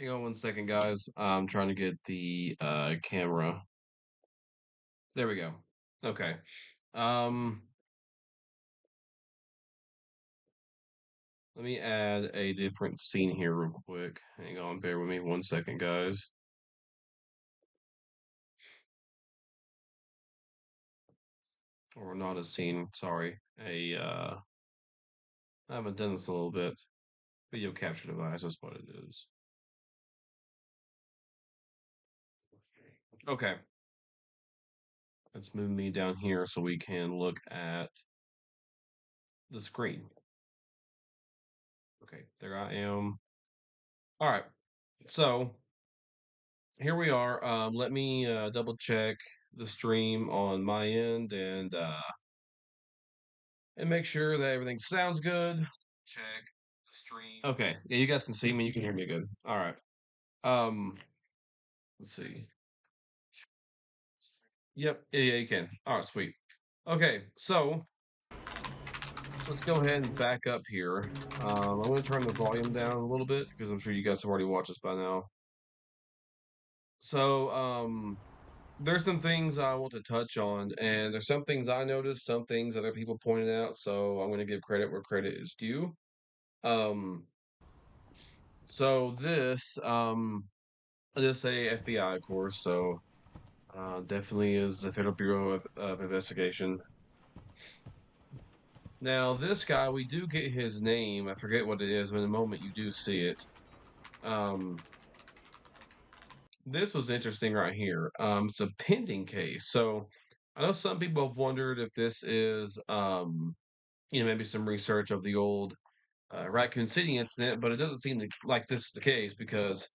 Hang on one second, guys. I'm trying to get the camera. There we go. Okay. Um, Let me add a different scene here real quick. Hang on, bear with me one second, guys. Or not a scene, sorry. I haven't done this in a little bit. Video capture device, that's what it is. Okay. Let's move me down here so we can look at the screen. Okay, there I am. All right. So here we are. Let me double check the stream on my end and make sure that everything sounds good. Check the stream. Okay, yeah, you guys can see me. You can hear me good. All right. Um, let's see. Yep. Yeah, you can. All right, sweet. Okay, so let's go ahead and back up here. I'm going to turn the volume down a little bit because I'm sure you guys have already watched this by now. So, there's some things I want to touch on, and there's some things I noticed, some things other people pointed out. So I'm going to give credit where credit is due. Um, so this a FBI, of course. So definitely is the Federal Bureau of Investigation. Now, this guy, we do get his name. I forget what it is, but in the moment you do see it. Um, this was interesting right here. It's a pending case. So I know some people have wondered if this is maybe some research of the old Raccoon City incident, but it doesn't seem like this is the case because,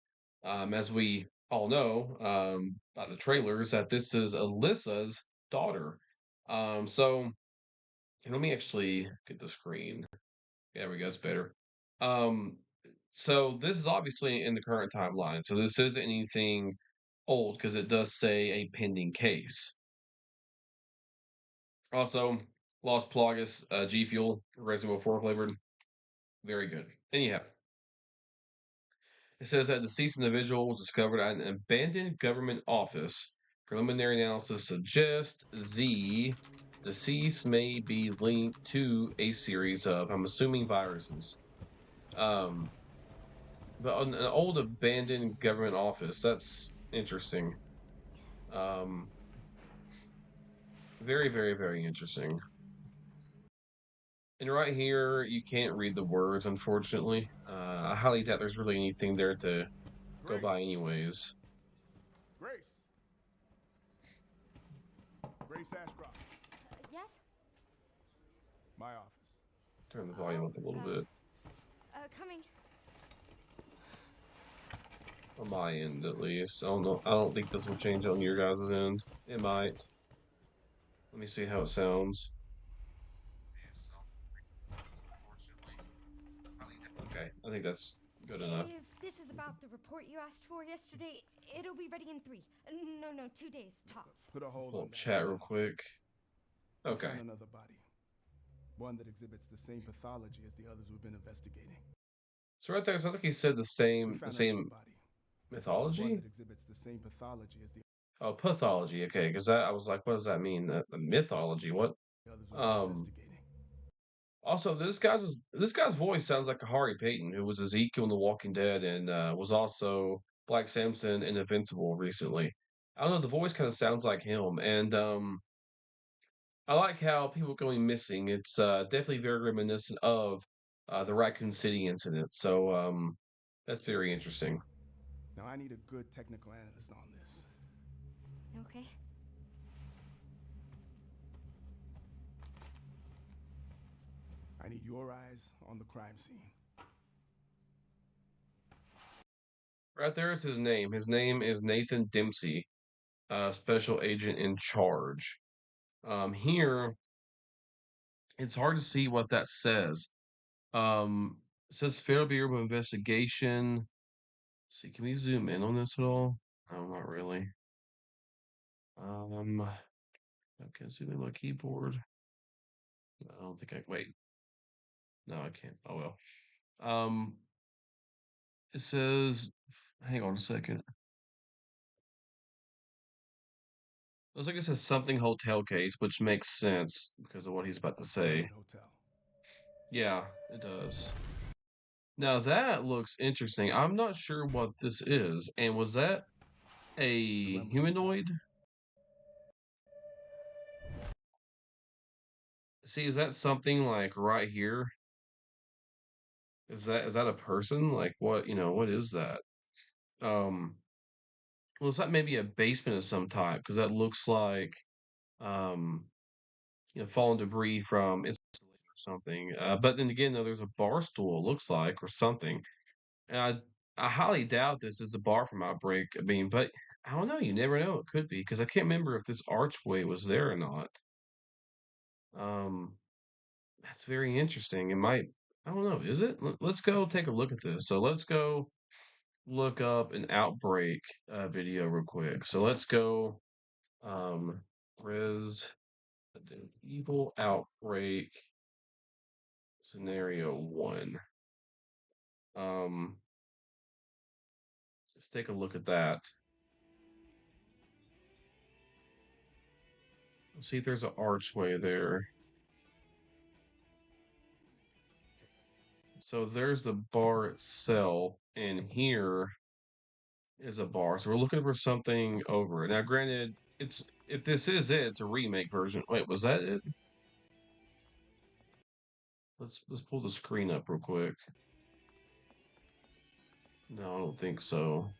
as we all know by the trailers, that this is Alyssa's daughter. So let me actually get the screen. There we go, it's better. Um, so this is obviously in the current timeline. So this isn't anything old because it does say a pending case. Also, Los Plagas G Fuel, Resident Evil 4 flavored. Very good. Anyhow, it says that the deceased individual was discovered at an abandoned government office. Preliminary analysis suggests the deceased may be linked to a series of, I'm assuming, viruses. Um, but an old abandoned government office, that's interesting. Um, very, very, very interesting. And right here, you can't read the words, unfortunately. I highly doubt there's really anything there to go by, anyways. Grace. Grace Ashcroft. Yes? My office. Turn the volume up a little bit. Coming. On my end, at least. I don't know. I don't think this will change on your guys' end. It might. Let me see how it sounds. Okay, I think that's good enough. If this is about the report you asked for yesterday, it'll be ready in 3. No, 2 days tops. Put a hold Pull on up that. chat real quick. Okay. Found another body. One that exhibits the same pathology as the others we've been investigating. So right there, it sounds like he said the same Body. mythology. One that exhibits the same pathology as the Oh, pathology. Okay, because I was like, what does that mean? The mythology? What? others we've been investigating. Also, this guy's voice sounds like Kahari Payton, who was Ezekiel in The Walking Dead and was also Black Samson in Invincible recently. I don't know, the voice kind of sounds like him, and I like how people going missing. It's definitely very reminiscent of the Raccoon City incident. So that's very interesting. Now I need a good technical analyst on this. Okay. I need your eyes on the crime scene. Right there is his name. His name is Nathan Dempsey, special agent in charge. Here, it's hard to see what that says. It says Federal Bureau of Investigation. Let's see, can we zoom in on this at all? No, not really. I can zoom in my keyboard. I don't think I wait. No, I can't. Oh well. It says, hang on a second. Looks like it says something hotel case, which makes sense because of what he's about to say. Hotel. Yeah, it does. Now that looks interesting. I'm not sure what this is. And was that a humanoid? See, is that something like right here? Is that a person? Like what, what is that? Um, well, is that maybe a basement of some type? Because that looks like um, fallen debris from installation or something. But then again, though, there's a bar stool, it looks like, or something. And I highly doubt this is a bar from Outbreak. I mean, but I don't know. You never know. It could be because I can't remember if this archway was there or not. Um, that's very interesting. It might. I don't know. Is it? Let's go take a look at this. So let's go look up an Outbreak video real quick. So let's go. Res Evil Outbreak Scenario 1. Um, let's take a look at that. Let's see if there's an archway there. So there's the bar itself, and here is a bar. So we're looking for something over it. Now, granted, if this is it, it's a remake version. Wait, was that it? Let's pull the screen up real quick. No, I don't think so.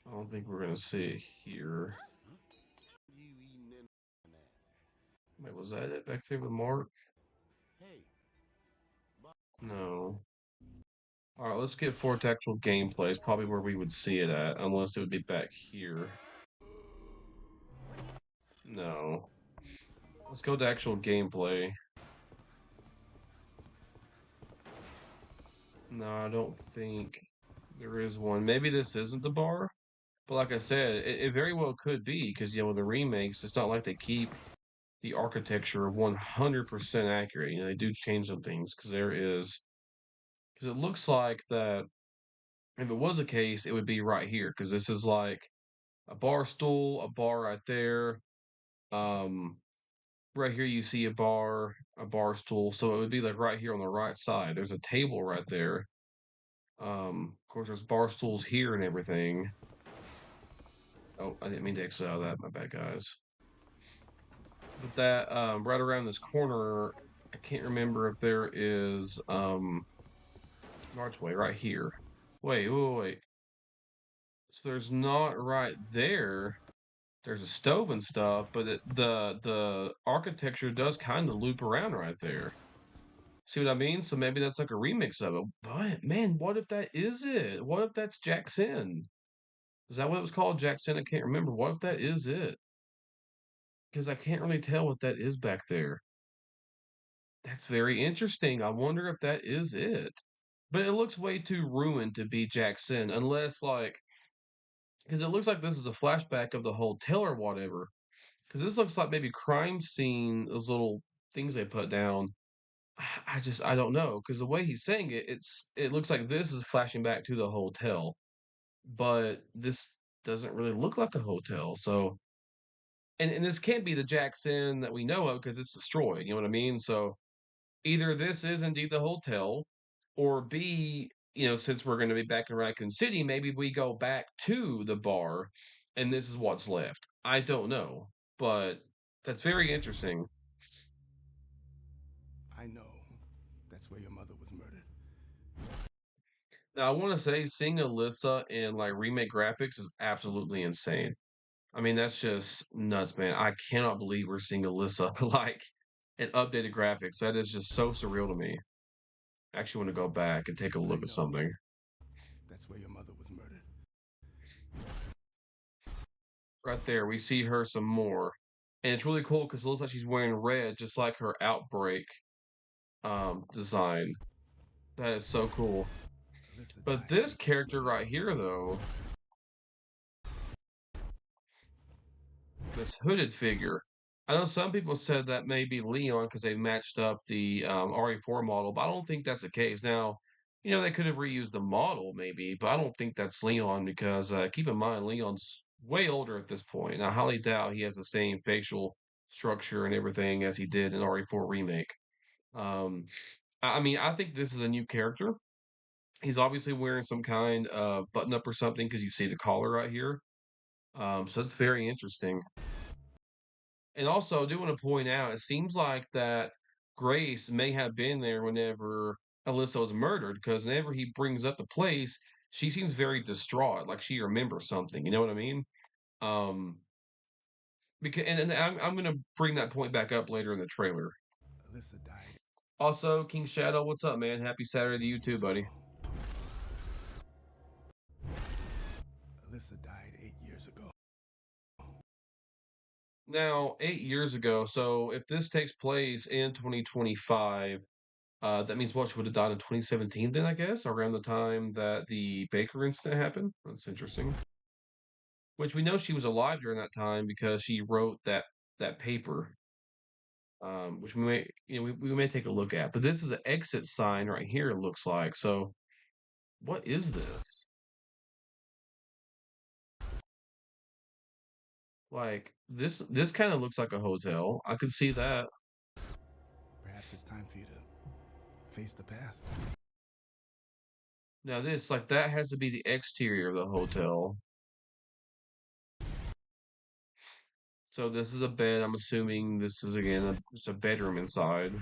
I don't think we're gonna see it here. Wait, was that it back there with Mark? No. All right, let's get forward to actual gameplay. It's probably where we would see it at, unless it would be back here. No. Let's go to actual gameplay. No, I don't think there is one. Maybe this isn't the bar, but like I said, it very well could be because the remakes, it's not like they keep the architecture 100% accurate. They do change some things because it looks like that if it was a case, it would be right here because this is like a bar stool, a bar right there. Um, right here you see a bar stool, so it would be like right here on the right side. There's a table right there. Of course, there's bar stools here and everything. Oh, I didn't mean to exit out of that. My bad, guys. But that right around this corner, I can't remember if there is an archway right here. Wait. So there's not right there. There's a stove and stuff, but the architecture does kind of loop around right there. See what I mean? So maybe that's like a remix of it. But man, what if that is it? What if that's Jackson? Is that what it was called? Jackson? I can't remember. What if that is it? Because I can't really tell what that is back there. That's very interesting. I wonder if that is it. But it looks way too ruined to be Jackson, unless because it looks like this is a flashback of the hotel or whatever. Because this looks like maybe crime scene, those little things they put down. I don't know. Because the way he's saying it, it looks like this is flashing back to the hotel, but this doesn't really look like a hotel. So, and this can't be the Jackson that we know of because it's destroyed. You know what I mean? So either this is indeed the hotel, or B, since we're going to be back in Raccoon City, maybe we go back to the bar and this is what's left. I don't know, but that's very interesting. I know. That's where your mother was murdered. Now, I want to say seeing Alyssa in like remake graphics is absolutely insane. I mean, that's just nuts, man. I cannot believe we're seeing Alyssa like in updated graphics. That is just so surreal to me. I actually want to go back and take a look at something. That's where your mother was murdered. Right there, we see her some more. And it's really cool because it looks like she's wearing red, just like her Outbreak design. That is so cool. But this character right here, though, this hooded figure, I know some people said that may be Leon because they matched up the RE4 model, but I don't think that's the case. Now, they could have reused the model maybe, but I don't think that's Leon because keep in mind, Leon's way older at this point. And I highly doubt he has the same facial structure and everything as he did in RE4 Remake. Um, I mean, I think this is a new character. He's obviously wearing some kind of button up or something because you see the collar right here. So it's very interesting. And also, I do want to point out, it seems like that Grace may have been there whenever Alyssa was murdered, because whenever he brings up the place, she seems very distraught, like she remembers something. You know what I mean? Um, because and I'm gonna bring that point back up later in the trailer. Alyssa died Also, King Shadow, what's up, man? Happy Saturday to you too, 8 years buddy. ago. Alyssa died 8 years ago. Now, 8 years ago, so if this takes place in 2025, that means what, she would have died in 2017 then, I guess, around the time that the Baker incident happened. That's interesting. Which we know she was alive during that time because she wrote that paper, which we may take a look at. But this is an exit sign right here, it looks like. So what is this? Like this kind of looks like a hotel. I could see that. Perhaps it's time for you to face the past. Now this, like that has to be the exterior of the hotel. So this is a bed. I'm assuming this is again it's a bedroom inside.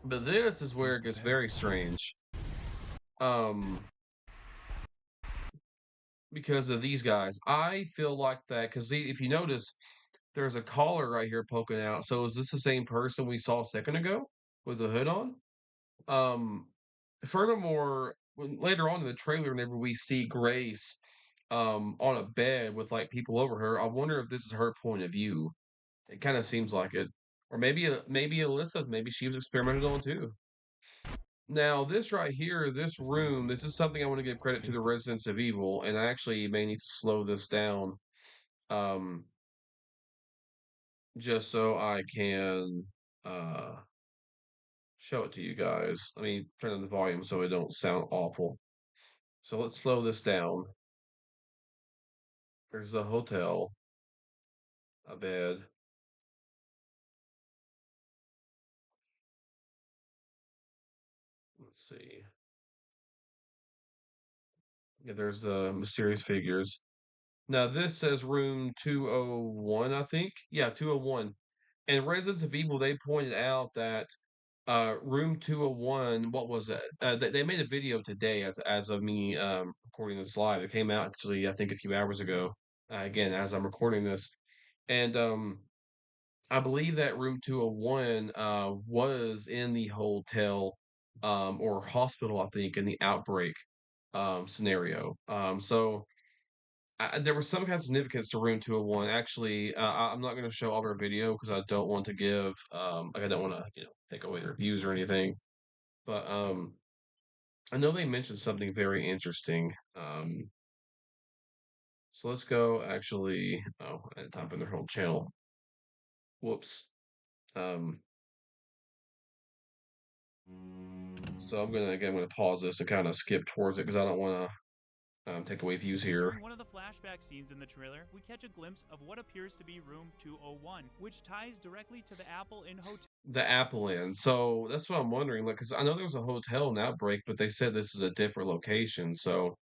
But this is where Face it the gets very past. strange. Um, because of these guys. I feel like that because if you notice, there's a collar right here poking out. So is this the same person we saw a second ago with the hood on? Um, furthermore, later on in the trailer, whenever we see Grace on a bed with like people over her, I wonder if this is her point of view. It kind of seems like it. Or maybe Alyssa's, maybe she was experimented on too. Now, this right here, this It's time for room, you this is something I want to give to credit to face the the residents of Evil, and I actually may need to slow this down, um, just so I can uh show it to you guys. Let me turn on the volume so it don't sound awful. So let's slow this down. There's the hotel, a bed. Let's see. Yeah, there's the mysterious figures. Now this says room 201, I think. Yeah, 201. And Residents of Evil, they pointed out that room 201, what was that? They made a video today as of me recording this live. It came out actually, I think, a few hours ago. Again, as I'm recording this, and I believe that room 201 was in the hotel or hospital, I think, in the outbreak scenario. So there was some kind of significance to room 201. Actually, I'm not going to show all their video because I don't want to give like I don't want to take away their views or anything. But I know they mentioned something very interesting. So let's go actually. Oh, I had to type in their whole channel. Whoops. Um, so I'm gonna pause this and kind of skip towards it because I don't want to take away views here. During one of the flashback scenes in the trailer, we catch a glimpse of what appears to be room 201, which ties directly to the Apple Inn Hotel The Apple Inn. So that's what I'm wondering. Like, because I know there was a hotel in Outbreak, but they said this is a different location. So,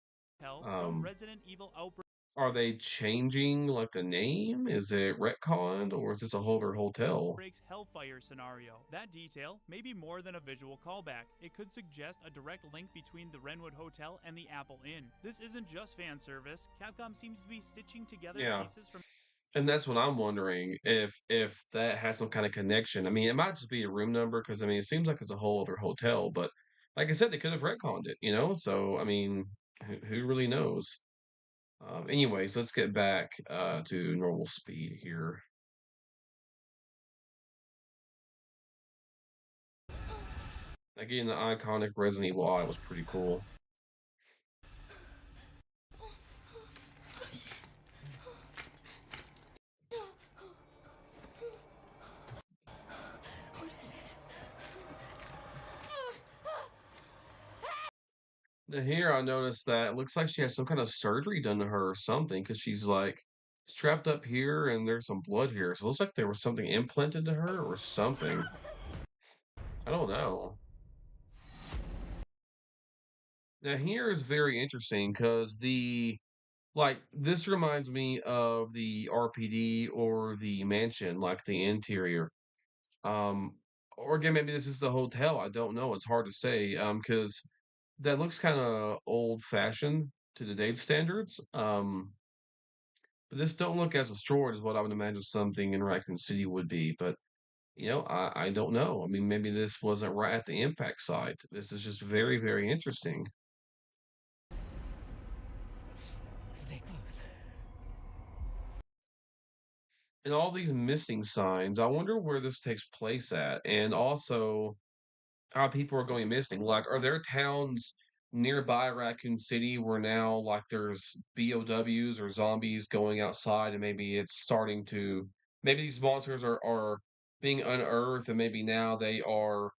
from um, Resident Evil Outbreak. are they changing like the name? Is it retconned or is this a whole other hotel? Breaks Hellfire scenario. That detail may be more than a visual callback. It could suggest a direct link between the Renwood Hotel and the Apple Inn. This isn't just fan service. Capcom seems to be stitching together Yeah. pieces from. And that's what I'm wondering if that has some kind of connection. I mean, it might just be a room number because I mean, it seems like it's a whole other hotel, but like I said, they could have retconned it, you know? So, I mean, who really knows? Anyways, let's get back to normal speed here. Again, the iconic Resident Evil Eye was pretty cool. Now here I noticed that it looks like she has some kind of surgery done to her or something because she's like strapped up here and there's some blood here. So it looks like there was something implanted to her or something. I don't know. Now here is very interesting because this reminds me of the RPD or the mansion, like the interior. Um, or again, maybe this is the hotel. I don't know. It's hard to say. Because that looks kind of old fashioned to today's standards. But this don't look as destroyed as what I would imagine something in Raccoon City would be. But I don't know. I mean, maybe this wasn't right at the impact site. This is just very, very interesting. Stay close. And all these missing signs, I wonder where this takes place at, and also how people are going missing. Like, are there towns nearby Raccoon City where now, like, there's BOWs or zombies going outside, and maybe it's starting to, maybe these monsters are being unearthed, and maybe now they are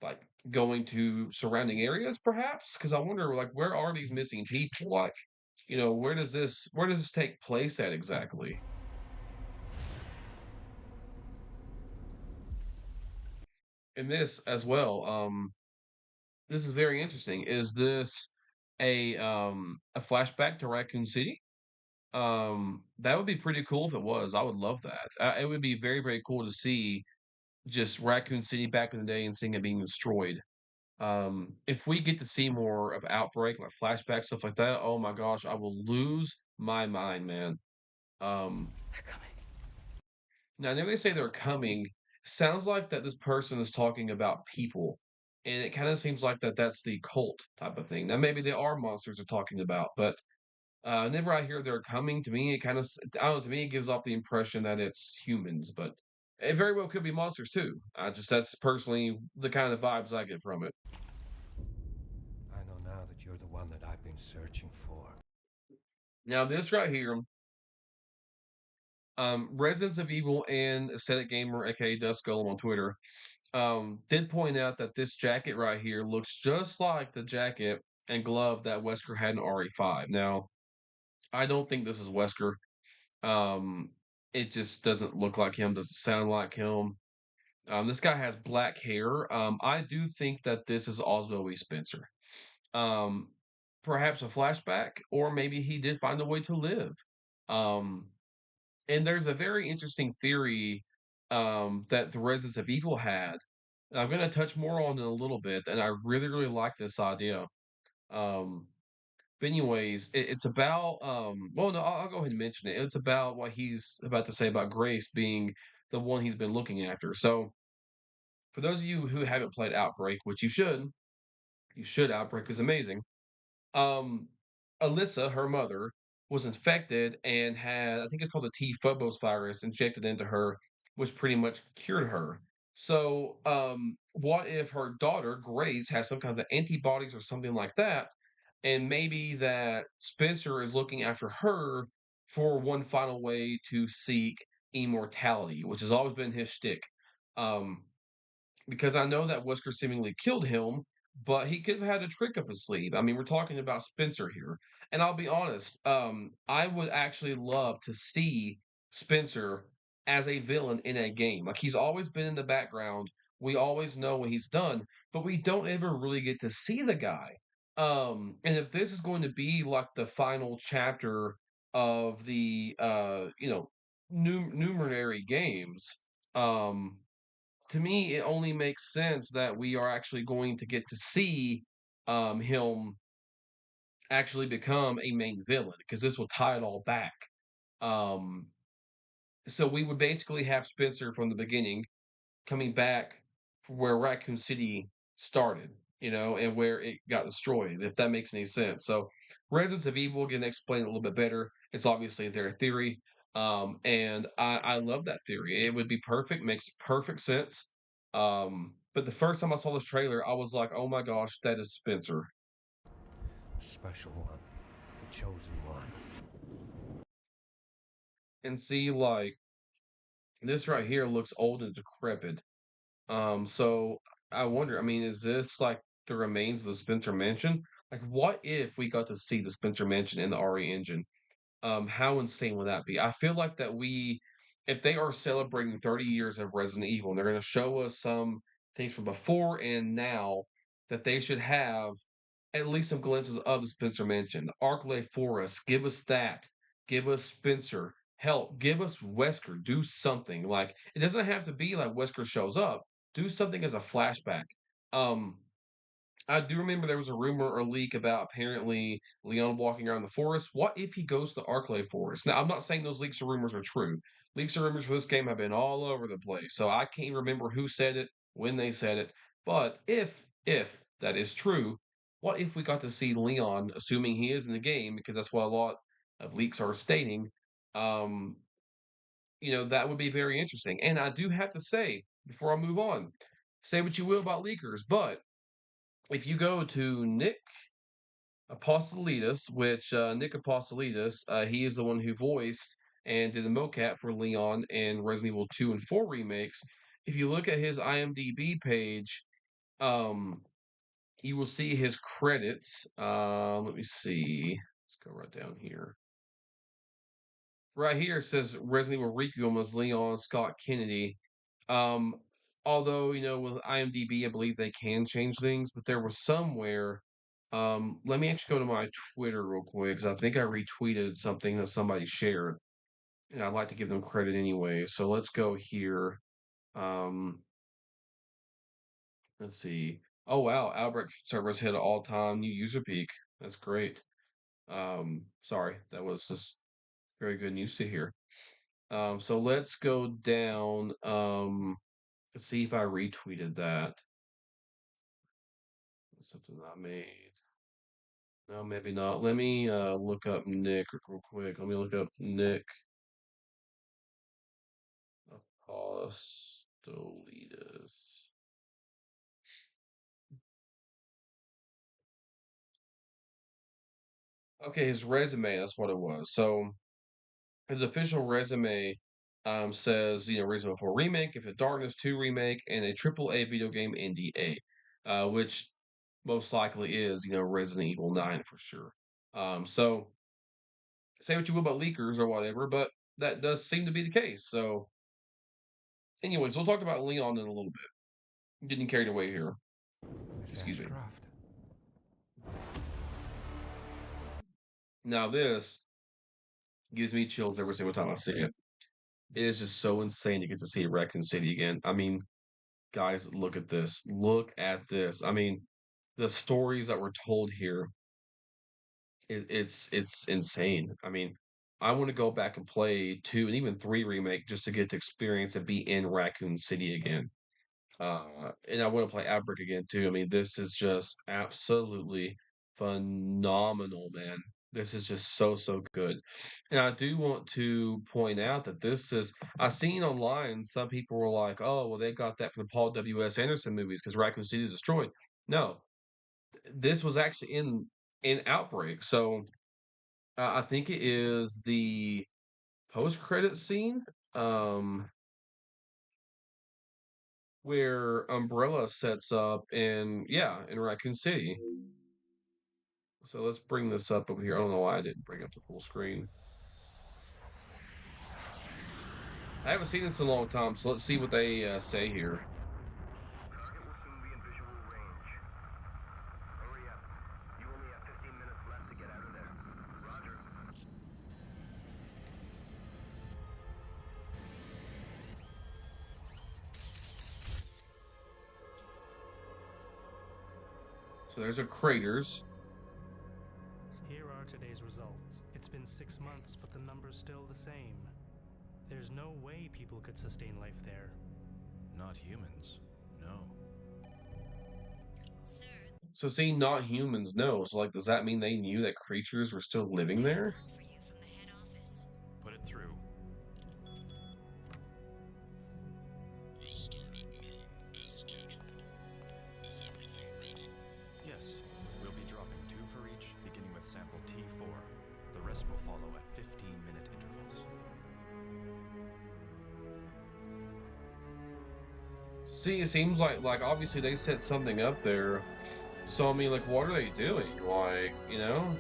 like going to surrounding areas, perhaps? Because I wonder, like, where are these missing people? Like, where does this take place at exactly? And this as well. This is very interesting. Is this a flashback to Raccoon City? That would be pretty cool if it was. I would love that. It would be very, very cool to see just Raccoon City back in the day and seeing it being destroyed. If we get to see more of Outbreak, like flashback stuff like that, oh my gosh, I will lose my mind, man. Um, They're coming. Now, whenever they say they're coming, sounds like that this person is talking about people, and it kind of seems like that's the cult type of thing. Now, maybe they are monsters they're talking about, but whenever I hear they're coming, to me, I don't know, to me, it gives off the impression that it's humans, but it very well could be monsters too. That's personally the kind of vibes I get from it. I know now that you're the one that I've been searching for. Now, this right here, Residents of Evil and Aesthetic Gamer, aka Dust Golem on Twitter, did point out that this jacket right here looks just like the jacket and glove that Wesker had in RE5. Now, I don't think this is Wesker. Um, it just doesn't look like him, doesn't sound like him. This guy has black hair. I do think that this is Oswald E. Spencer. Um, Perhaps a flashback, or maybe he did find a way to live. Um, and there's a very interesting theory that the Residents of Evil had. I'm going to touch more on it in a little bit, and I really, really like this idea. Um, but anyways, it's about well, no, I'll go ahead and mention it. It's about what he's about to say about Grace being the one he's been looking after. So, for those of you who haven't played Outbreak, which you should. Outbreak is amazing. Um, Alyssa, her mother, was infected and had, I think it's called the T. phobos virus, injected into her, which pretty much cured her. So, what if her daughter, Grace, has some kinds of antibodies or something like that? And maybe that Spencer is looking after her for one final way to seek immortality, which has always been his shtick. Um, because I know that Wesker seemingly killed him, but he could have had a trick up his sleeve. I mean, we're talking about Spencer here. And I'll be honest, I would actually love to see Spencer as a villain in a game. Like, he's always been in the background. We always know what he's done, but we don't ever really get to see the guy. And if this is going to be like the final chapter of the numerary games, um to me, it only makes sense that we are actually going to get to see him actually become a main villain because this will tie it all back. Um, so we would basically have Spencer from the beginning coming back where Raccoon City started, and where it got destroyed, if that makes any sense. So, Residents of Evil, again, they explain it a little bit better. It's obviously their theory. And I love that theory. It would be perfect, makes perfect sense. But the first time I saw this trailer, I was like, oh my gosh, that is Spencer. The special one. The chosen one. And see, like, this right here looks old and decrepit. So I wonder, I mean, is this like the remains of the Spencer mansion? Like, what if we got to see the Spencer Mansion in the RE engine? How insane would that be? I feel like that if they are celebrating 30 years of Resident Evil, and they're going to show us some things from before and now, that they should have at least some glimpses of the Spencer Mansion, the Arklay Forest. Give us that. Give us Spencer. Help. Give us Wesker. Do something. Like, it doesn't have to be like Wesker shows up. Do something as a flashback. Um, I do remember there was a rumor or leak about apparently Leon walking around the forest. What if he goes to the Arklay Forest? Now, I'm not saying those leaks or rumors are true. Leaks or rumors for this game have been all over the place, so I can't remember who said it, when they said it. But if that is true, what if we got to see Leon, assuming he is in the game, because that's what a lot of leaks are stating. Um, that would be very interesting. And I do have to say, before I move on, say what you will about leakers, but if you go to Nick Apostolides, which Nick Apostolides, he is the one who voiced and did the mocap for Leon and Resident Evil 2 and 4 remakes. If you look at his IMDb page, um, you will see his credits. Let me see. Let's go right down here. Right here it says Resident Evil Requiem was Leon Scott Kennedy. Um, Although, with IMDb, I believe they can change things, but there was somewhere. Let me actually go to my Twitter real quick because I think I retweeted something that somebody shared, and I'd like to give them credit anyway. So let's go here. Um, let's see. Oh wow, Outbreak servers hit an all-time new user peak. That's great. Sorry, that was just very good news to hear. So let's go down. Let's see if I retweeted that. Something I made. No, maybe not. Let me look up Nick real quick. Let me look up Nick Apostolides. Okay, his resume, that's what it was. So his official resume says, Resident Evil 4 Remake, If the Darkness 2 Remake, and a AAA video game NDA, which most likely is, Resident Evil 9 for sure. So say what you will about leakers or whatever, but that does seem to be the case. So, anyways, we'll talk about Leon in a little bit. Getting carried away here. Excuse me. Craft. Now, this gives me chills every single time I see it. It is just so insane to get to see Raccoon City again. I mean, guys, look at this. Look at this. I mean, the stories that were told here, it's insane. I mean, I want to go back and play 2 and even 3 remake just to get to experience and be in Raccoon City again. And I want to play Outbreak again too. I mean, this is just absolutely phenomenal, man. This is just so good. And I do want to point out that I've seen online some people were like, oh, well, they got that from the Paul W.S. Anderson movies because Raccoon City is destroyed. No, this was actually in Outbreak. So I think it is the post-credit scene. Where Umbrella sets up in Raccoon City. So let's bring this up over here. I don't know why I didn't bring up the full screen. I haven't seen this in a long time, so let's see what they say here. Target will soon be in visual range. Hurry up. You only have 15 minutes left to get out of there. Roger. So there's a craters. Here are today's results. It's been 6 months, but the number's still the same. There's no way people could sustain life there. Not humans, no. Sir, So see, not humans, no. So like, does that mean they knew that creatures were still living there's a there? call for you from the head office. Put it through. We'll start at noon, as scheduled. Is everything ready? Yes, we'll be dropping 2 for each, beginning with sample T4. The rest will follow at 15-minute intervals. See, it seems like obviously they set something up there So I mean, like, what are they doing? Like, you know?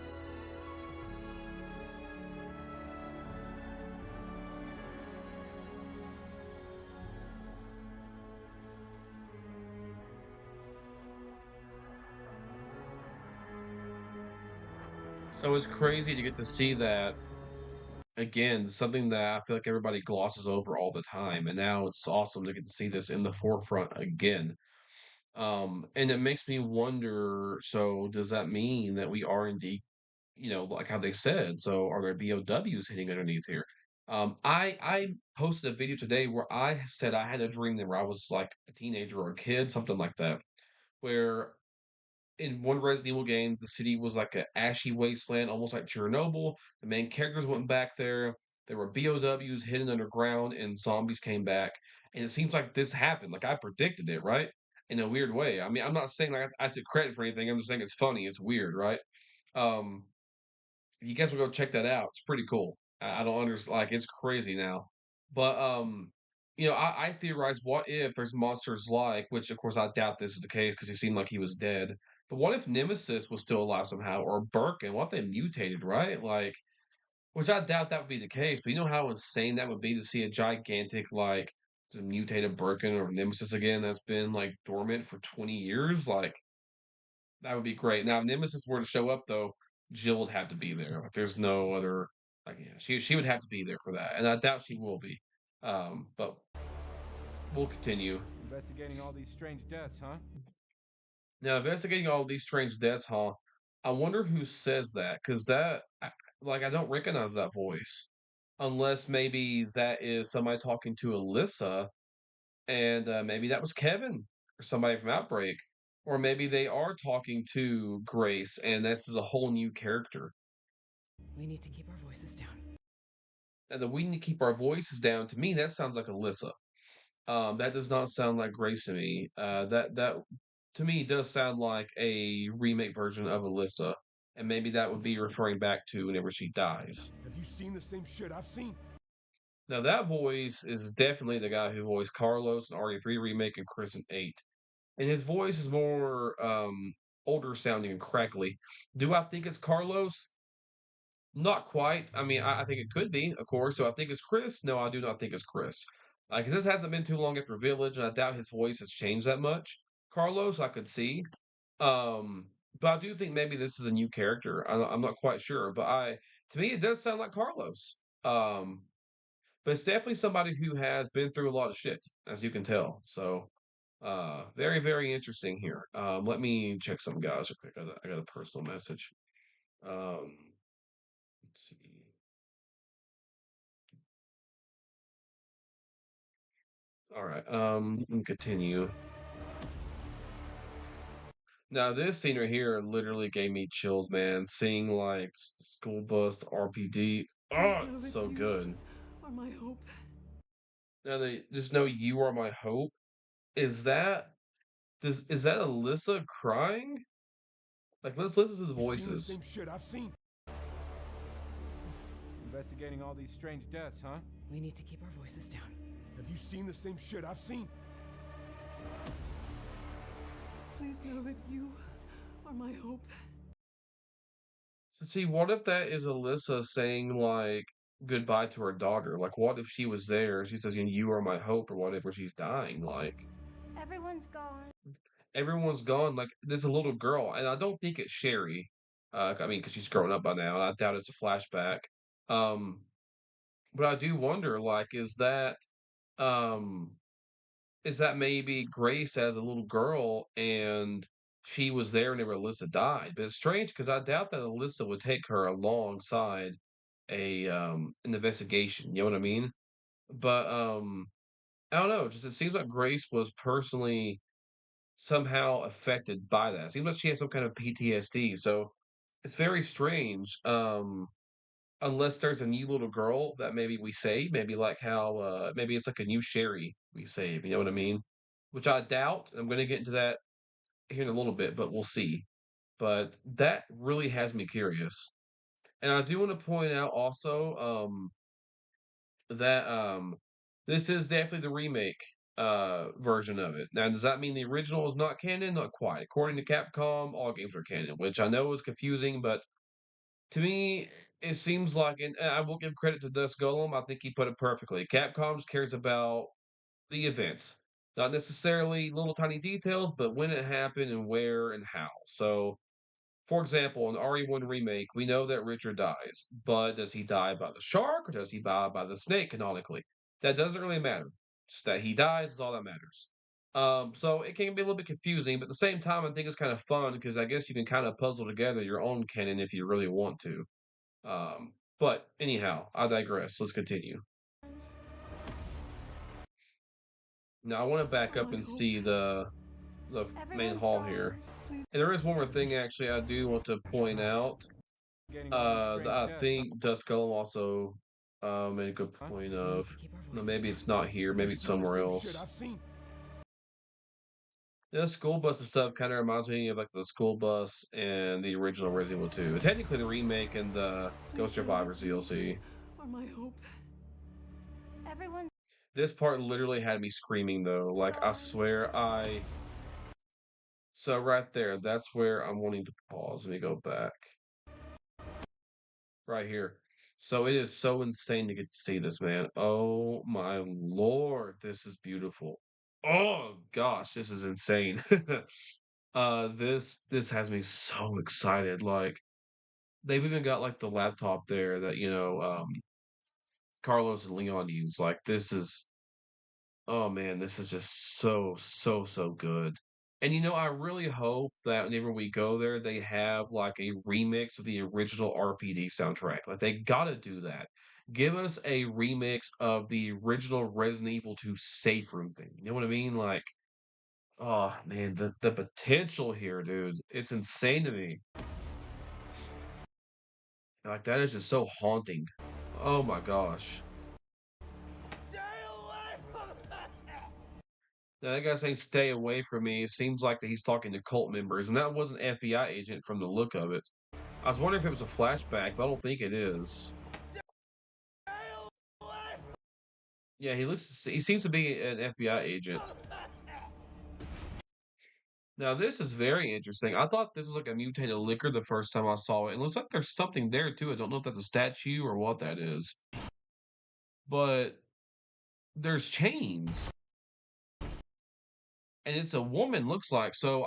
So it's crazy to get to see that again, something that I feel like everybody glosses over all the time, and now it's awesome to get to see this in the forefront again. And it makes me wonder, so does that mean that we are indeed, like how they said, so are there BOWs hitting underneath here? I posted a video today where I said I had a dream that where I was like a teenager or a kid, something like that, where in one Resident Evil game, the city was like an ashy wasteland, almost like Chernobyl. The main characters went back there. There were BOWs hidden underground, and zombies came back. And it seems like this happened. Like I predicted it, right? In a weird way. I mean, I'm not saying like I took credit for anything. I'm just saying it's funny. It's weird, right? Um, if you guys will go check that out, it's pretty cool. I don't understand. Like it's crazy now, but I theorize what if there's monsters like, which of course I doubt this is the case because he seemed like he was dead. But what if Nemesis was still alive somehow, or Birkin? What if they mutated, right? Like, which I doubt that would be the case. But you know how insane that would be to see a gigantic like just mutated Birkin or Nemesis again that's been like dormant for 20 years. Like that would be great. Now, if Nemesis were to show up, though, Jill would have to be there. Like, there's no other. Like, yeah, she would have to be there for that, and I doubt she will be. But we'll continue. Investigating all these strange deaths, huh? Now, investigating all these strange deaths, huh? I wonder who says that, because like, I don't recognize that voice, unless maybe that is somebody talking to Alyssa, and maybe that was Kevin or somebody from Outbreak, or maybe they are talking to Grace, and this is a whole new character. We need to keep our voices down. And that we need to keep our voices down. To me, that sounds like Alyssa. That does not sound like Grace to me. That to me does sound like a remake version of Alyssa, and maybe that would be referring back to whenever she dies. Have you seen the same shit I've seen? Now that voice is definitely the guy who voiced Carlos in RE3 remake and Chris in 8. And his voice is more older sounding and crackly. Do I think it's Carlos? Not quite. I mean, I think it could be, of course. So I think it's Chris. No, I do not think it's Chris. Because this hasn't been too long after Village, and I doubt his voice has changed that much. Carlos, I could see. Um, but I do think maybe this is a new character. I'm not quite sure, but to me, it does sound like Carlos. But it's definitely somebody who has been through a lot of shit, as you can tell. So, very, very interesting here. Let me check some guys real quick. I got a personal message. Let's see. All right. Continue. Now, this scene right here literally gave me chills, man. Seeing like school bus RPD. Oh, it's so good. Are my hope. Now they just know you are my hope. Is that is that Alyssa crying? Like, let's listen to the voices. Seen the same shit I've seen. Investigating all these strange deaths, huh? We need to keep our voices down. Have you seen the same shit I've seen? Please know that you are my hope. So see, what if that is Alyssa saying like goodbye to her daughter? Like, what if she was there? She says, "You are my hope," or whatever. She's dying. Like, Everyone's gone. everyone's gone. Like, there's a little girl, and I don't think it's Sherry. I mean, because she's grown up by now, and I doubt it's a flashback. Um, but I do wonder, like, um is that maybe Grace as a little girl and she was there whenever Alyssa died? But it's strange because I doubt that Alyssa would take her alongside an investigation. You know what I mean? But I don't know. Just it seems like Grace was personally somehow affected by that. It seems like she has some kind of PTSD. So it's very strange. Unless there's a new little girl that maybe we save, maybe like how maybe it's like a new Sherry we save, you know what I mean? Which I doubt. I'm gonna get into that here in a little bit, but we'll see. But that really has me curious. And I do want to point out also that this is definitely the remake. version of it. Now, does that mean the original is not canon? Not quite. According to Capcom, all games are canon, which I know is confusing, but to me, it seems like, and I will give credit to Dust Golem. I think he put it perfectly. Capcom cares about the events, not necessarily little tiny details, but when it happened and where and how. So, for example, in RE1 remake, we know that Richard dies, but does he die by the shark or does he die by the snake canonically? That doesn't really matter. Just that he dies is all that matters. So it can be a little bit confusing, but at the same time, I think it's kind of fun because I guess you can kind of puzzle together your own canon if you really want to. But anyhow, I digress. Let's continue. Now I want to back up and see the main Everyone's hall gone. here. And there is one more thing actually I do want to point out. Getting all these strange I deaths, huh? think Dusk Golem also made a good point We need of to keep our no, voices maybe down. it's not here, maybe it's This is not the somewhere same shit else. I've seen. The school bus and stuff kind of reminds me of like the school bus and the original Resident Evil 2. Technically the remake and the Ghost Please know that Survivors you DLC. are my hope. Everyone's This part literally had me screaming though. Like I gone. swear so right there, that's where I'm wanting to pause. Let me go back. Right here. So it is so insane to get to see this, man. Oh my lord, this is beautiful. Oh gosh, this is insane. This has me so excited. Like they've even got like the laptop there that Carlos and Leon use. Like this is oh man, this is just so good. And I really hope that whenever we go there, they have like a remix of the original RPD soundtrack. Like they gotta do that. Give us a remix of the original Resident Evil 2 safe room thing. You know what I mean? Like, oh man, the potential here, dude. It's insane to me. Like that is just so haunting. Oh my gosh. Now, that guy saying "stay away from me." It seems like that he's talking to cult members, and that was an FBI agent from the look of it. I was wondering if it was a flashback, but I don't think it is. Yeah, he seems to be an FBI agent. Now, this is very interesting. I thought this was like a mutated liquor the first time I saw it. It looks like there's something there too. I don't know if that's a statue or what that is. But there's chains. And it's a woman, looks like. So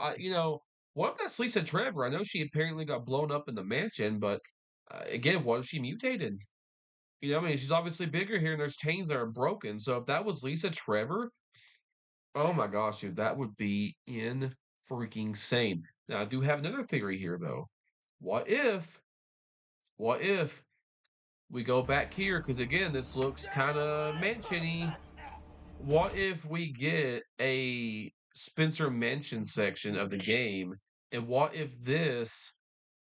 what if that's Lisa Trevor? I know she apparently got blown up in the mansion, but again, what if she mutated? I mean, she's obviously bigger here, and there's chains that are broken. So if that was Lisa Trevor, oh my gosh, dude, that would be in freaking sane. Now, I do have another theory here, though. What if, what if we go back here? Because again, this looks kind of mansion-y. What if we get a Spencer Mansion section of the game? And what if this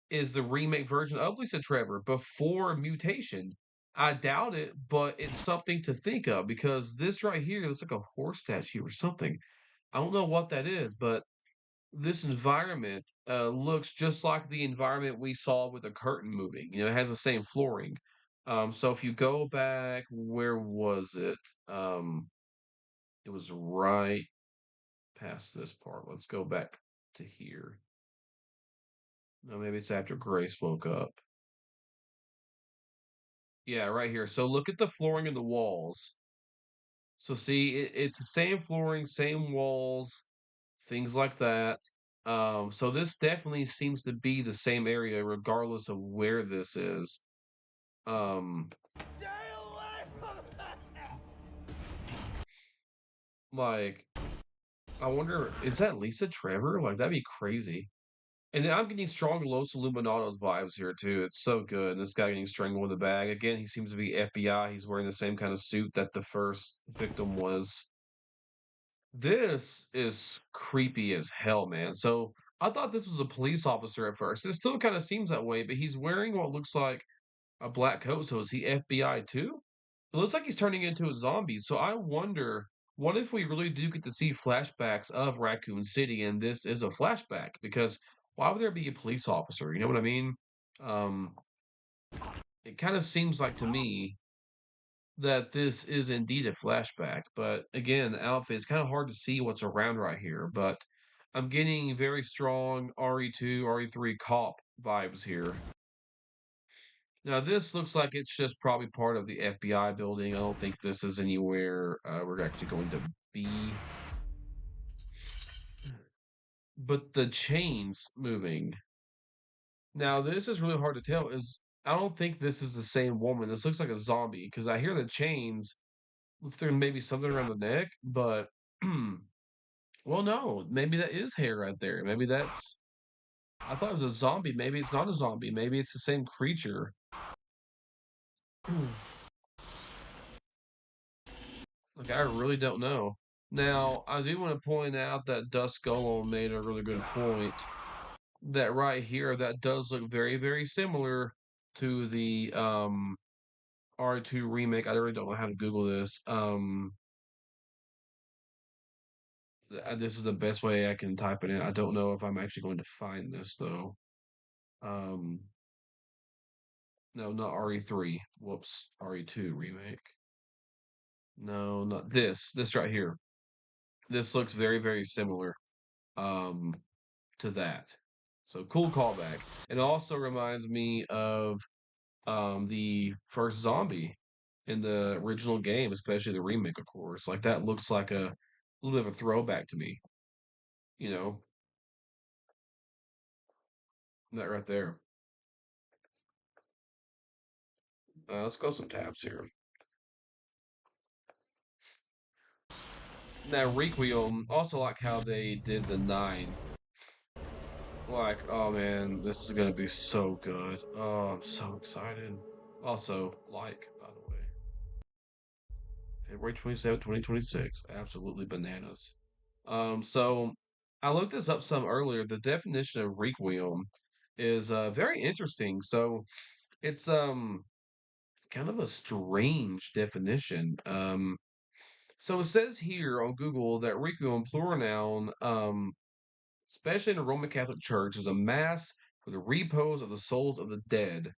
is the remake version of Lisa Trevor before mutation? I doubt it, but it's something to think of because this right here looks like a horse statue or something. I don't know what that is, but this environment looks just like the environment we saw with the curtain moving. It has the same flooring. So if you go back, where was it? It was right past this part. Let's go back to here. No, maybe it's after Grace woke up. Yeah, right here. So look at the flooring and the walls. So see, it's the same flooring, same walls, things like that. So this definitely seems to be the same area, regardless of where this is. Um, like, I wonder, is that Lisa Trevor? Like, that'd be crazy. And then I'm getting strong Los Illuminados vibes here too. It's so good. And this guy getting strangled in the bag. Again, he seems to be FBI. He's wearing the same kind of suit that the first victim was. This is creepy as hell, man. So I thought this was a police officer at first. It still kind of seems that way, but he's wearing what looks like a black coat. So is he FBI too? It looks like he's turning into a zombie. So I wonder, what if we really do get to see flashbacks of Raccoon City and this is a flashback? Because why would there be a police officer? You know what I mean? Um, it kind of seems like to me that this is indeed a flashback. But again, the outfit, it's kind of hard to see what's around right here. But I'm getting very strong RE2, RE3 cop vibes here. Now, this looks like it's just probably part of the FBI building. I don't think this is anywhere we're actually going to be. But the chains moving. Now, this is really hard to tell. I don't think this is the same woman. This looks like a zombie because I hear the chains. Looks there maybe something around the neck, but well, no, maybe that is hair right there. Maybe that's. I thought it was a zombie. Maybe it's not a zombie. Maybe it's the same creature. Like, I really don't know. Now, I do want to point out that Dust Golem made a really good point. That right here, that does look very, very similar to the R2 remake. I really don't know how to Google this. This is the best way I can type it in. I don't know if I'm actually going to find this though. Um, no, not RE3. Whoops, RE2 remake. No, not this. This right here. This looks very, very similar to that. So cool callback. It also reminds me of the first zombie in the original game, especially the remake, of course. Like that looks like a little bit of a throwback to me. You know, that right there. Let's go some tabs here. Now, Requiem, also like how they did the 9. Like, oh man, this is gonna be so good. Oh, I'm so excited. Also, like, by the way, February 27th, 2026. Absolutely bananas. So I looked this up some earlier. The definition of Requiem is very interesting. So it's kind of a strange definition. So it says here on Google that Requiem, plural noun, especially in the Roman Catholic Church, is a mass for the repose of the souls of the dead.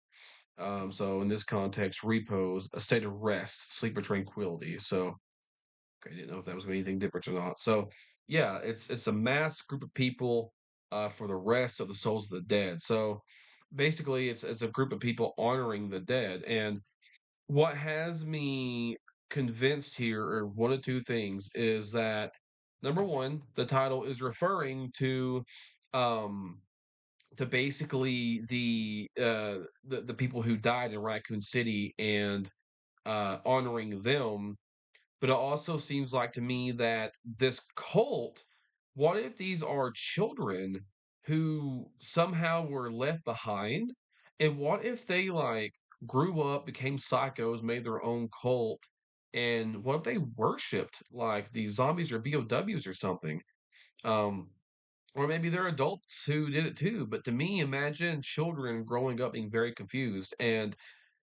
So in this context, repose, a state of rest, sleep, or tranquility. So okay, I didn't know if that was anything different or not. So yeah, it's a mass group of people for the rest of the souls of the dead. So basically, it's a group of people honoring the dead. And what has me convinced here are one of two things is that number one, the title is referring um to basically the people who died in Raccoon City and honoring them. But it also seems like to me that this cult, what if these are children who somehow were left behind? And what if they like grew up, became psychos, made their own cult? And what if they worshipped like these zombies or BOWs or something? Um, or maybe they're adults who did it too. But to me, imagine children growing up being very confused. And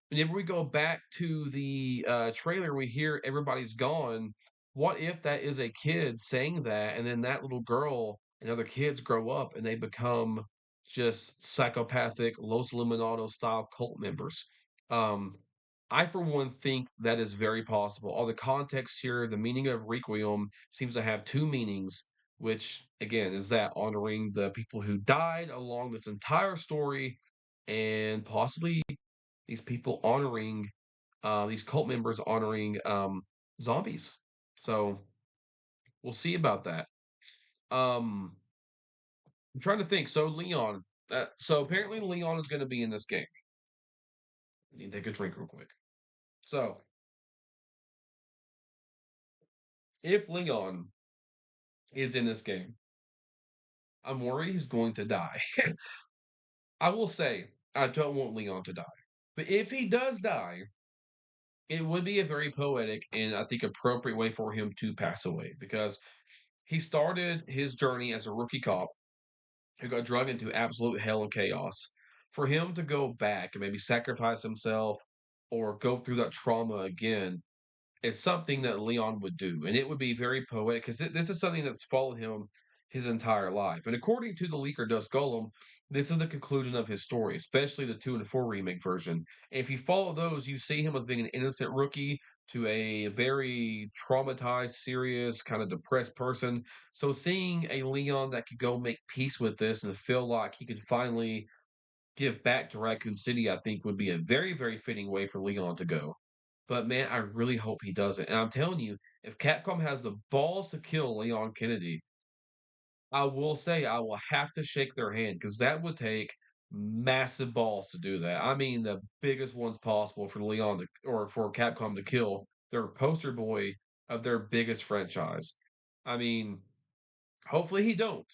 whenever we go back to the trailer, we hear everybody's gone. What if that is a kid saying that, and then that little girl and other kids grow up and they become just psychopathic Los Illuminados style cult members? Um, I, for one, think that is very possible. All the context here, the meaning of Requiem seems to have two meanings, which again is that honoring the people who died along this entire story and possibly these people honoring these cult members honoring zombies. So we'll see about that. I'm trying to think. So Leon. So apparently Leon is going to be in this game. I need to take a drink real quick. So if Leon is in this game, I'm worried he's going to die. I will say I don't want Leon to die, but if he does die, it would be a very poetic and I think appropriate way for him to pass away because he started his journey as a rookie cop who got dragged into absolute hell and chaos. For him to go back and maybe sacrifice himself or go through that trauma again is something that Leon would do. And it would be very poetic because this is something that's followed him his entire life. And according to the leaker Dust Golem, this is the conclusion of his story, especially the 2 and 4 remake version. And if you follow those, you see him as being an innocent rookie to a very traumatized, serious, kind of depressed person. So seeing a Leon that could go make peace with this and feel like he could finally give back to Raccoon City, I think would be a very, very fitting way for Leon to go. But man, I really hope he doesn't. And I'm telling you, if Capcom has the balls to kill Leon Kennedy, I will say I will have to shake their hand because that would take massive balls to do that. I mean, the biggest ones possible for Leon to, or for Capcom to kill their poster boy of their biggest franchise. I mean, hopefully he don't.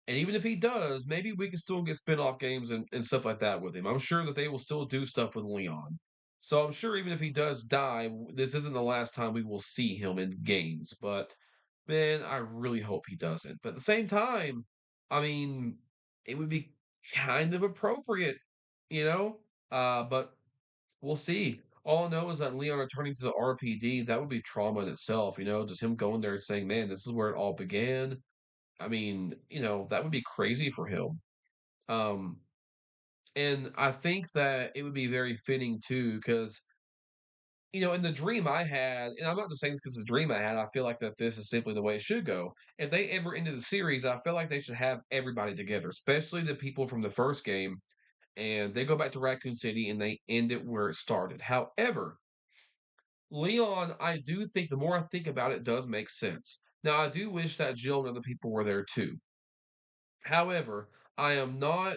And even if he does, maybe we can still get spin-off games and stuff like that with him. I'm sure that they will still do stuff with Leon. So I'm sure even if he does die, this isn't the last time we will see him in games. But man, I really hope he doesn't. But at the same time, I mean, it would be kind of appropriate, you know? But we'll see. All I know is that Leon returning to the RPD, that would be trauma in itself, just him going there and saying, man, this is where it all began. I mean, that would be crazy for him. Um, and I think that it would be very fitting too, because in the dream I had, and I'm not just saying this because it's a dream I had. I feel like that this is simply the way it should go. If they ever ended the series, I feel like they should have everybody together, especially the people from the first game, and they go back to Raccoon City and they end it where it started. However, Leon, I do think the more I think about it, does make sense. Now, I do wish that Jill and other people were there too. However, I am not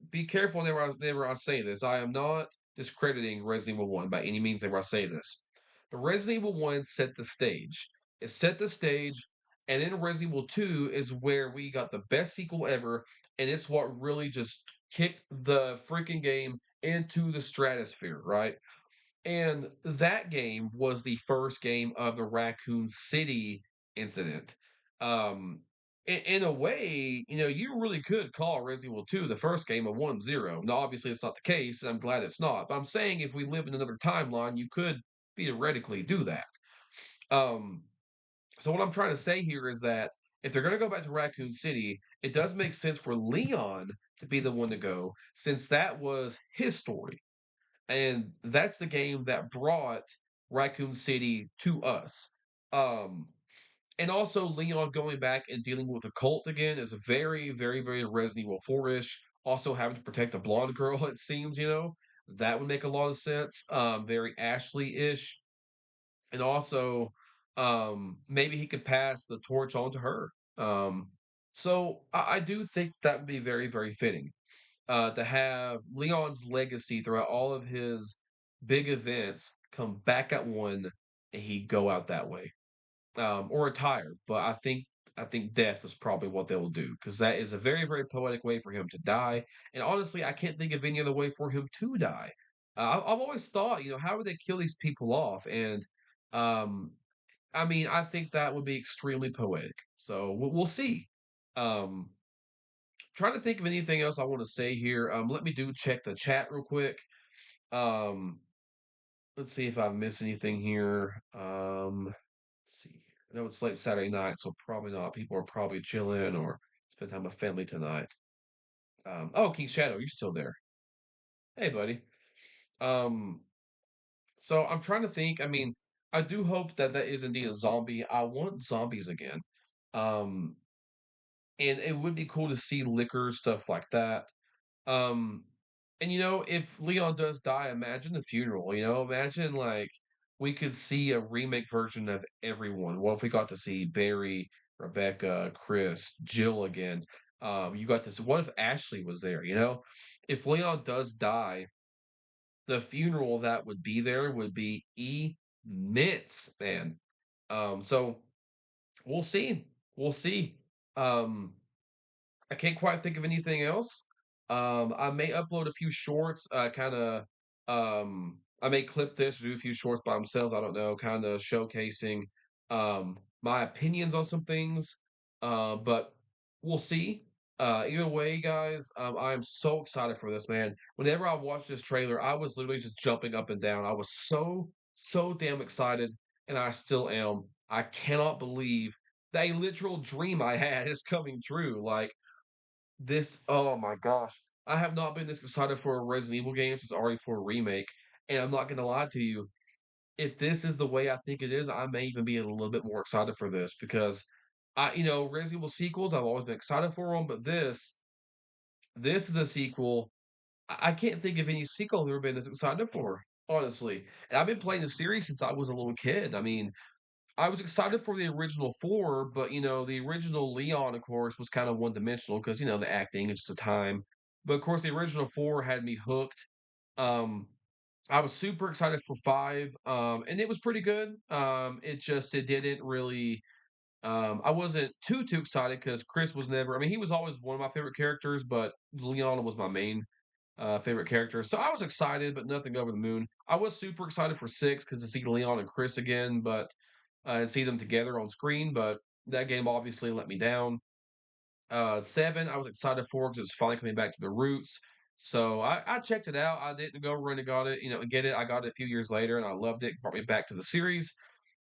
be careful whenever I say this. I am not discrediting Resident Evil 1 by any means whenever I say this. But Resident Evil 1 set the stage. It set the stage, and then Resident Evil 2 is where we got the best sequel ever, and it's what really just kicked the freaking game into the stratosphere, right? And that game was the first game of the Raccoon City incident. In a way, you really could call Resident Evil 2 the first game of 1-0. Now, obviously, it's not the case, and I'm glad it's not. But I'm saying if we live in another timeline, you could theoretically do that. Um, so what I'm trying to say here is that if they're going to go back to Raccoon City, it does make sense for Leon to be the one to go, since that was his story. And that's the game that brought Raccoon City to us. Um, and also Leon going back and dealing with a cult again is a very, very, very Resident Evil 4-ish. Also having to protect a blonde girl, it seems, that would make a lot of sense. Very Ashley-ish. And also, maybe he could pass the torch on to her. So I do think that would be very, very fitting to have Leon's legacy throughout all of his big events come back at one and he go out that way, or retire. But I think death is probably what they will do because that is a very very poetic way for him to die. And honestly, I can't think of any other way for him to die. I've always thought, how would they kill these people off? And um, I mean, I think that would be extremely poetic. So we'll see. Um, Trying to think of anything else I want to say here. Let me do check the chat real quick. Um, let's see if I've missed anything here. Let's see here. I know it's late Saturday night, so probably not. People are probably chilling or spend time with family tonight. Oh, King Shadow, you're still there. Hey, buddy. Um, so I'm trying to think. I mean, I do hope that that is indeed a zombie. I want zombies again. Um, and it would be cool to see liquor stuff like that. Um, and if Leon does die, imagine the funeral. Imagine like we could see a remake version of everyone. What if we got to see Barry, Rebecca, Chris, Jill again? You got this. What if Ashley was there? If Leon does die, the funeral that would be there would be immense, man. So we'll see. We'll see. Um, I can't quite think of anything else. I may upload a few shorts, I may clip this or do a few shorts by themselves. I don't know, kind of showcasing my opinions on some things. But we'll see. Either way, guys, I am so excited for this, man. Whenever I watched this trailer, I was literally just jumping up and down. I was so, so damn excited, and I still am. I cannot believe that a literal dream I had is coming true. Like, Oh my gosh. I have not been this excited for a Resident Evil game since RE4 Remake, and I'm not gonna lie to you. If this is the way I think it is, I may even be a little bit more excited for this because Resident Evil sequels, I've always been excited for them, but this is a sequel. I can't think of any sequel I've ever been this excited for, honestly. And I've been playing the series since I was a little kid. I mean, I was excited for the original 4, but, the original Leon, of course, was kind of one-dimensional because, the acting, it's just a time. But, of course, the original 4 had me hooked. Um, I was super excited for 5, and it was pretty good. It didn't really I wasn't too excited because Chris was never I mean, he was always one of my favorite characters, but Leon was my main, favorite character. So I was excited, but nothing over the moon. I was super excited for 6 because to see Leon and Chris again, but and see them together on screen, but that game obviously let me down. 7, I was excited for because it's finally coming back to the roots. So I checked it out. I didn't go run and got it, get it. I got it a few years later and I loved it. Brought me back to the series.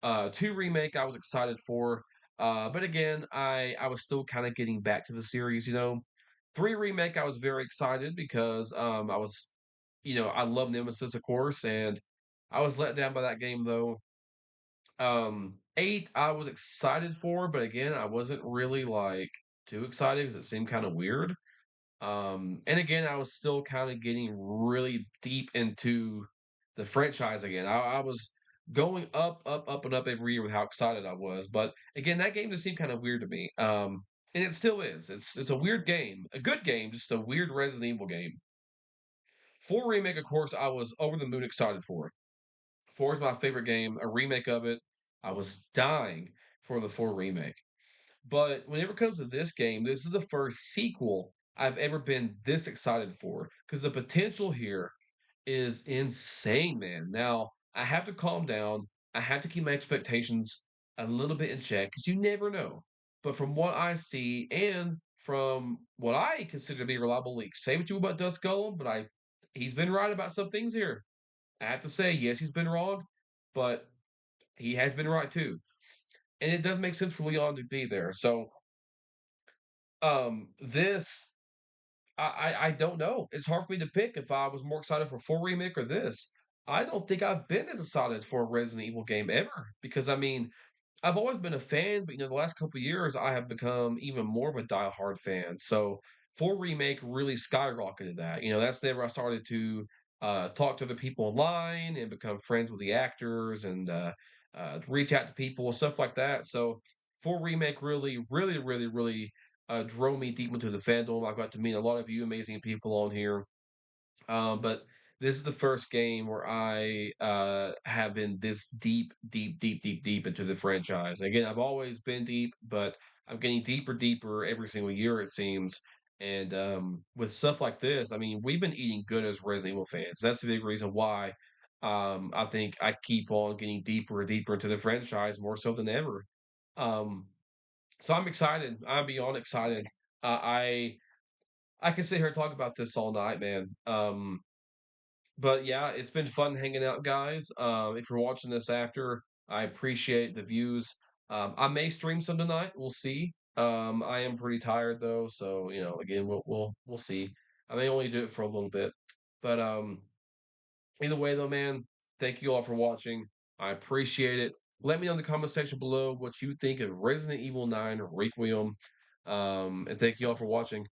2 remake I was excited for. But again, I was still kind of getting back to the series. 3 remake I was very excited because I was I love Nemesis of course, and I was let down by that game though. 8 I was excited for, but again, I wasn't really like too excited because it seemed kind of weird. And again, I was still kind of getting really deep into the franchise again. I was going up, and up every year with how excited I was. But again, that game just seemed kind of weird to me. And it still is. It's a weird game, a good game, just a weird Resident Evil game. 4 remake, of course, I was over the moon excited for. 4 is my favorite game. A remake of it, I was dying for the 4 remake. But whenever it comes to this game, this is the first sequel I've ever been this excited for because the potential here is insane, man. Now, I have to calm down. I have to keep my expectations a little bit in check because you never know. But from what I see and from what I consider to be reliable leaks, say what you will about Dust Golem, but he's been right about some things here. I have to say, yes, he's been wrong, but he has been right too. And it does make sense for Leon to be there. So this I don't know. It's hard for me to pick if I was more excited for 4 remake or this. I don't think I've been excited for a Resident Evil game ever because I mean, I've always been a fan, but the last couple of years I have become even more of a diehard fan. So 4 remake really skyrocketed that. That's never I started to talk to other people online and become friends with the actors and reach out to people and stuff like that. So 4 remake really drove me deep into the fandom. I got to meet a lot of you amazing people on here. But this is the first game where I have been this deep into the franchise. Again, I've always been deep, but I'm getting deeper every single year, it seems. And with stuff like this, I mean, we've been eating good as Resident Evil fans. That's the big reason why I think I keep on getting deeper and deeper into the franchise more so than ever. Um, so I'm excited. I'm beyond excited. I can sit here and talk about this all night, man. But yeah, it's been fun hanging out, guys. If you're watching this after, I appreciate the views. I may stream some tonight. We'll see. I am pretty tired though, so again, we'll see. I may only do it for a little bit, but either way though, man, thank you all for watching. I appreciate it. Let me know in the comment section below what you think of Resident Evil 9 Requiem. And thank you all for watching.